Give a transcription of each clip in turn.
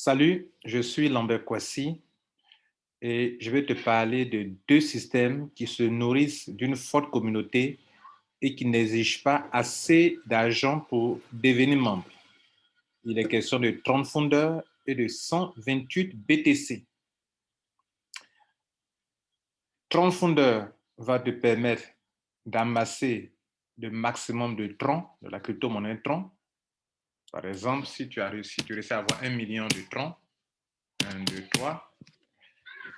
Salut, je suis Lambert Kwasi et je vais te parler de deux systèmes qui se nourrissent d'une forte communauté et qui n'exigent pas assez d'argent pour devenir membre. Il est question de 30 fondeurs et de 128 BTC. 30 fondeurs va te permettre d'amasser le maximum de troncs, de la crypto-monnaie tronc. Par exemple, si tu réussis à avoir 1 million de troncs, 1, 2, 3,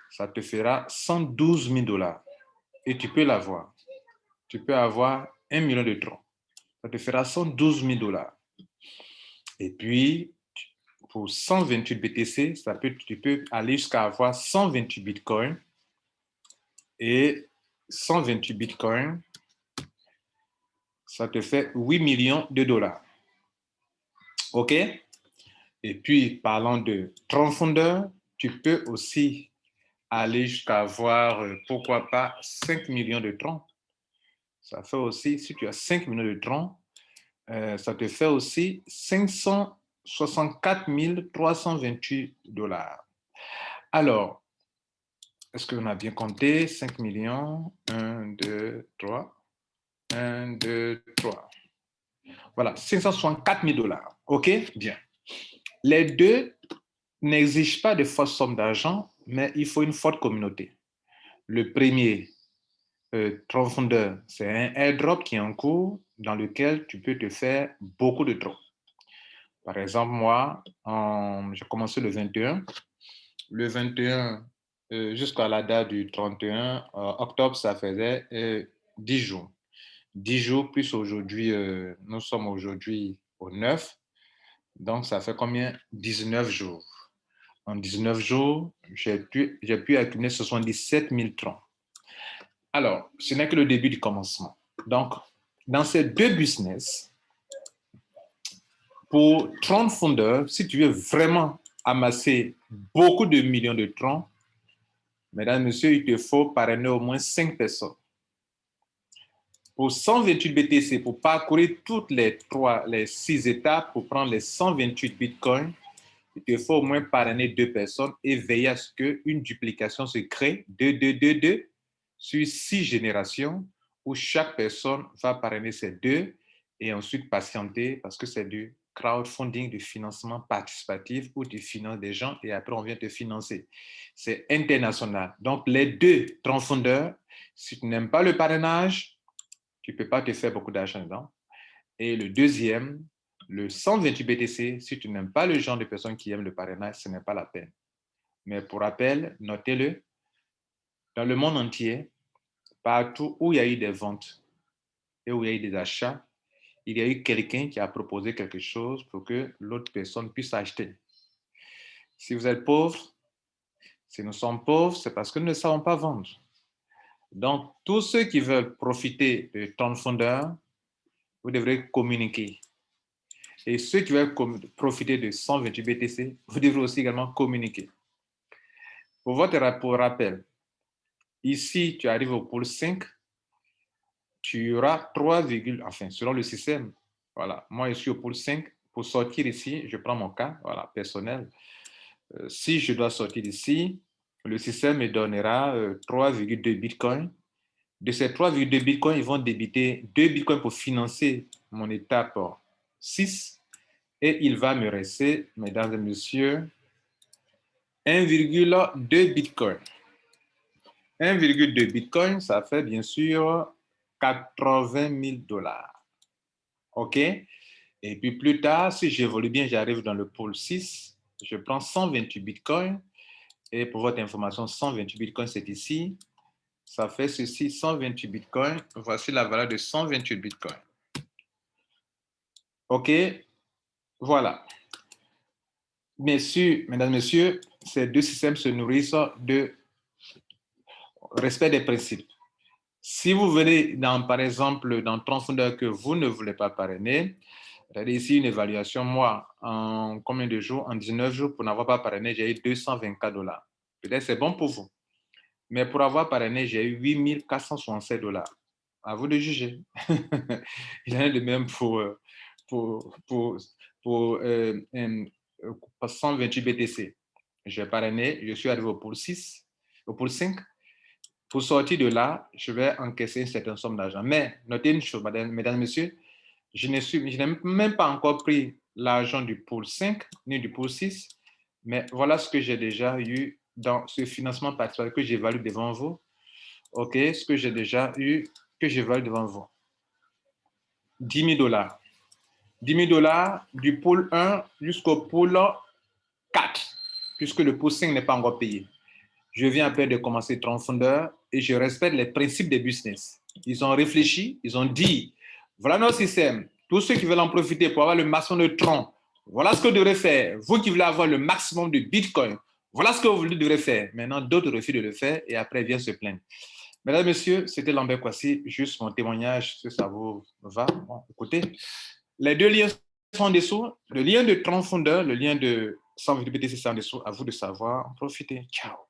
ça te fera 112 000 dollars. Et tu peux l'avoir. Tu peux avoir 1 million de troncs. Ça te fera 112 000 dollars. Et puis, pour 128 BTC, tu peux aller jusqu'à avoir 128 bitcoins. Et 128 bitcoins, ça te fait 8 millions de dollars. OK? Et puis, parlant de profondeur, tu peux aussi aller jusqu'à avoir, pourquoi pas, 5 millions de troncs. Ça fait aussi, si tu as 5 millions de troncs, ça te fait aussi 564 328 dollars. Alors, est-ce qu'on a bien compté? 5 millions, 1, 2, 3, 1, 2, 3. Voilà, 564 000 dollars. OK? Bien. Les deux n'exigent pas de forte somme d'argent, mais il faut une forte communauté. Le premier, profondeur, c'est un airdrop qui est en cours dans lequel tu peux te faire beaucoup de drops. Par exemple, moi, j'ai commencé le 21. Le 21 jusqu'à la date du 31 octobre, ça faisait 10 jours. 10 jours plus aujourd'hui, nous sommes aujourd'hui au 9. Donc, ça fait combien? 19 jours. En 19 jours, j'ai pu accumuler 77 000 troncs. Alors, ce n'est que le début du commencement. Donc, dans ces deux business, pour 30 fondeurs, si tu veux vraiment amasser beaucoup de millions de troncs, mesdames et messieurs, il te faut parrainer au moins 5 personnes. Pour 128 BTC, pour parcourir toutes les 6 étapes, pour prendre les 128 bitcoins, il te faut au moins parrainer 2 personnes et veiller à ce qu'une duplication se crée, 2, sur 6 générations, où chaque personne va parrainer ses 2 et ensuite patienter parce que c'est du crowdfunding, du financement participatif où tu finances des gens et après on vient te financer. C'est international. Donc les deux transfondeurs, si tu n'aimes pas le parrainage, tu ne peux pas te faire beaucoup d'argent dedans. Et le deuxième, le 128 BTC, si tu n'aimes pas le genre de personnes qui aiment le parrainage, ce n'est pas la peine. Mais pour rappel, notez-le, dans le monde entier, partout où il y a eu des ventes et où il y a eu des achats, il y a eu quelqu'un qui a proposé quelque chose pour que l'autre personne puisse acheter. Si vous êtes pauvre, si nous sommes pauvres, c'est parce que nous ne savons pas vendre. Donc, tous ceux qui veulent profiter de ton fondeur, vous devrez communiquer. Et ceux qui veulent profiter de 128 BTC, vous devrez aussi également communiquer. Pour votre rappel, ici, tu arrives au pôle 5, tu auras 3, enfin, selon le système. Voilà, moi, je suis au pôle 5. Pour sortir ici, je prends mon cas, voilà, personnel. Si je dois sortir d'ici, le système me donnera 3,2 bitcoins. De ces 3,2 bitcoins, ils vont débiter 2 bitcoins pour financer mon étape 6. Et il va me rester, mesdames et messieurs, 1,2 bitcoin. 1,2 bitcoin, ça fait bien sûr 80 000 dollars. OK? Et puis plus tard, si j'évolue bien, j'arrive dans le pôle 6, je prends 128 bitcoins. Et pour votre information, 128 bitcoins, c'est ici. Ça fait ceci, 128 bitcoins. Voici la valeur de 128 bitcoins. OK? Voilà. Messieurs, mesdames, messieurs, ces deux systèmes se nourrissent de respect des principes. Si vous venez, par exemple, dans 30 fondeurs que vous ne voulez pas parrainer, regardez ici une évaluation, moi, en combien de jours? En 19 jours, pour n'avoir pas parrainé, j'ai eu 224 dollars. Peut-être c'est bon pour vous. Mais pour avoir parrainé, j'ai eu 8 467 dollars. À vous de juger. Il y en a de même pour 128 BTC. J'ai parrainé, je suis arrivé au pool 6, au pool 5. Pour sortir de là, je vais encaisser une certaine somme d'argent. Mais notez une chose, mesdames et messieurs, je n'ai même pas encore pris l'argent du pool 5 ni du pool 6, mais voilà ce que j'ai déjà eu dans ce financement participatif que j'évalue devant vous. OK, ce que j'ai déjà eu, que j'évalue devant vous. 10 000 $. 10 000 $ du pool 1 jusqu'au pool 4, puisque le pool 5 n'est pas encore payé. Je viens à peine de commencer Transfondeur et je respecte les principes des business. Ils ont réfléchi, ils ont dit, voilà notre système. Tous ceux qui veulent en profiter pour avoir le maximum de troncs, voilà ce que vous devrez faire. Vous qui voulez avoir le maximum de Bitcoin, voilà ce que vous devrez faire. Maintenant, d'autres refusent de le faire et après viennent se plaindre. Mesdames, Messieurs, c'était Lambert Kwasi, juste mon témoignage, si ça vous va. Bon, écoutez, les deux liens sont en dessous. Le lien de Transfondeur, le lien de 128 BTC, c'est en dessous. À vous de savoir en profiter. Ciao.